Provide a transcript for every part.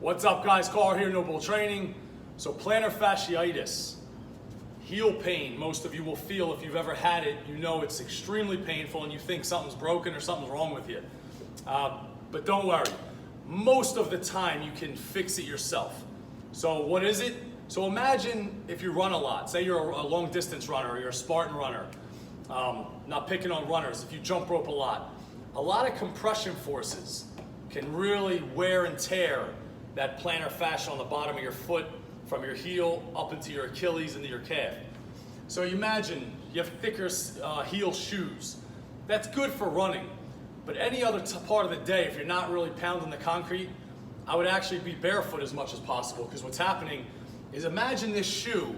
What's up guys, Carl here, No Bull Training. So plantar fasciitis, heel pain, most of you will feel if you've ever had it, you know it's extremely painful and you think something's broken or something's wrong with you. But don't worry, most of the time you can fix it yourself. So what is it? So imagine if you run a lot, say you're a long distance runner or you're a Spartan runner, not picking on runners, if you jump rope a lot of compression forces can really wear and tear that plantar fascia on the bottom of your foot from your heel up into your Achilles into your calf. So you imagine you have thicker heel shoes. That's good for running, but any other part of the day, if you're not really pounding the concrete, I would actually be barefoot as much as possible, because what's happening is, imagine this shoe.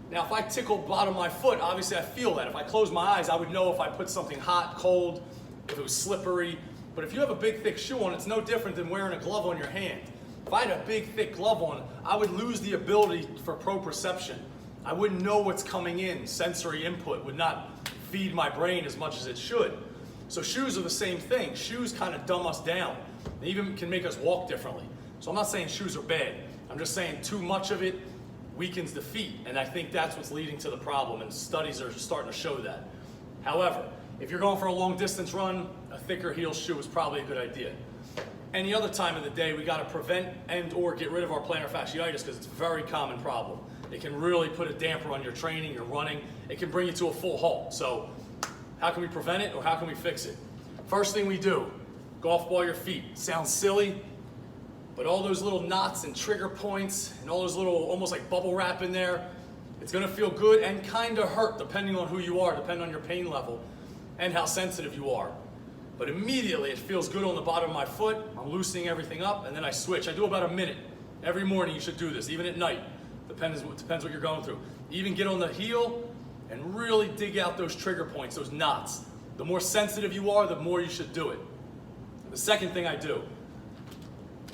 Now if I tickle the bottom of my foot, obviously I feel that. If I close my eyes, I would know if I put something hot, cold, if it was slippery. But if you have a big thick shoe on, it's no different than wearing a glove on your hand. If I had a big thick glove on, I would lose the ability for proprioception. I wouldn't know what's coming in. Sensory input would not feed my brain as much as it should. So shoes are the same thing. Shoes kind of dumb us down. They even can make us walk differently. So I'm not saying shoes are bad. I'm just saying too much of it weakens the feet, and I think that's what's leading to the problem, and studies are starting to show that. However, if you're going for a long distance run, a thicker heel shoe is probably a good idea. Any other time of the day, we got to prevent and or get rid of our plantar fasciitis, because it's a very common problem. It can really put a damper on your training, your running. It can bring you to a full halt. So how can we prevent it, or how can we fix it? First thing we do, golf ball your feet. Sounds silly, but all those little knots and trigger points and all those little almost like bubble wrap in there, it's gonna feel good and kind of hurt depending on who you are, depending on your pain level and how sensitive you are. But immediately it feels good on the bottom of my foot. I'm loosening everything up, and then I switch. I do about a minute. Every morning you should do this, even at night. Depends what you're going through. Even get on the heel and really dig out those trigger points, those knots. The more sensitive you are, the more you should do it. The second thing I do,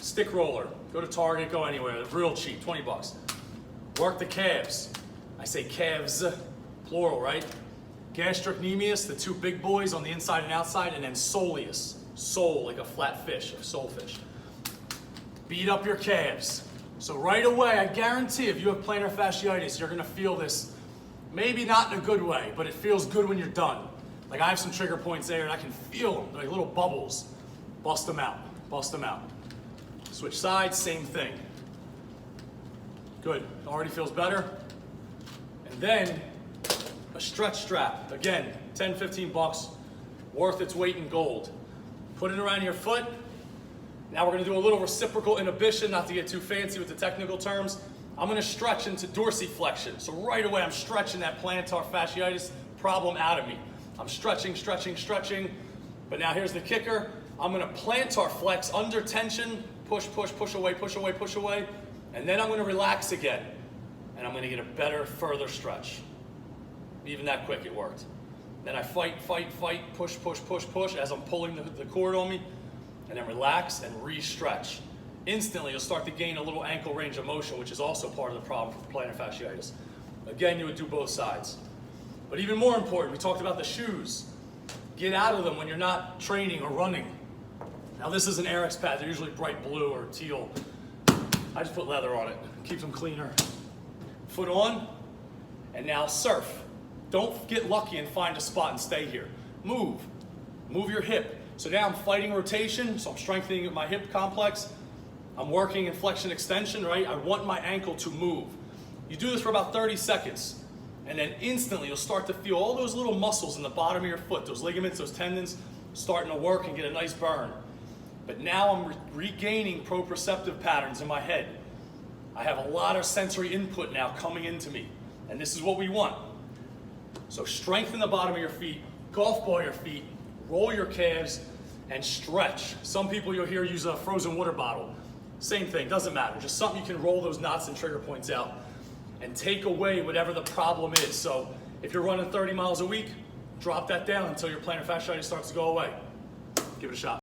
stick roller. Go to Target, go anywhere. They're real cheap, 20 bucks. Work the calves. I say calves, plural, right? Gastrocnemius, the two big boys on the inside and outside, and then soleus, sole, like a flat fish, a solefish. Beat up your calves. So right away, I guarantee if you have plantar fasciitis, you're gonna feel this, maybe not in a good way, but it feels good when you're done. Like I have some trigger points there and I can feel them, like little bubbles. Bust them out, bust them out. Switch sides, same thing. Good, already feels better. And then a stretch strap, again, 10, 15 bucks, worth its weight in gold. Put it around your foot. Now we're gonna do a little reciprocal inhibition, not to get too fancy with the technical terms. I'm gonna stretch into dorsiflexion. So right away I'm stretching that plantar fasciitis problem out of me. I'm stretching, stretching, stretching. But now here's the kicker. I'm gonna plantar flex under tension, push, push, push away, push away, push away. And then I'm gonna relax again. And I'm gonna get a better, further stretch. Even that quick, it worked. Then I fight, fight, fight, push, push, push, push as I'm pulling the cord on me, and then relax and re-stretch. Instantly, you'll start to gain a little ankle range of motion, which is also part of the problem for plantar fasciitis. Again, you would do both sides. But even more important, we talked about the shoes. Get out of them when you're not training or running. Now this is an Arex pad. They're usually bright blue or teal. I just put leather on it. Keeps them cleaner. Foot on, and now surf. Don't get lucky and find a spot and stay here. Move. Move your hip. So now I'm fighting rotation, so I'm strengthening my hip complex. I'm working in flexion extension, right? I want my ankle to move. You do this for about 30 seconds, and then instantly you'll start to feel all those little muscles in the bottom of your foot, those ligaments, those tendons, starting to work and get a nice burn. But now I'm regaining proprioceptive patterns in my head. I have a lot of sensory input now coming into me, and this is what we want. So strengthen the bottom of your feet, golf ball your feet, roll your calves, and stretch. Some people you'll hear use a frozen water bottle. Same thing, doesn't matter. Just something you can roll those knots and trigger points out and take away whatever the problem is. So if you're running 30 miles a week, drop that down until your plantar fasciitis starts to go away. Give it a shot.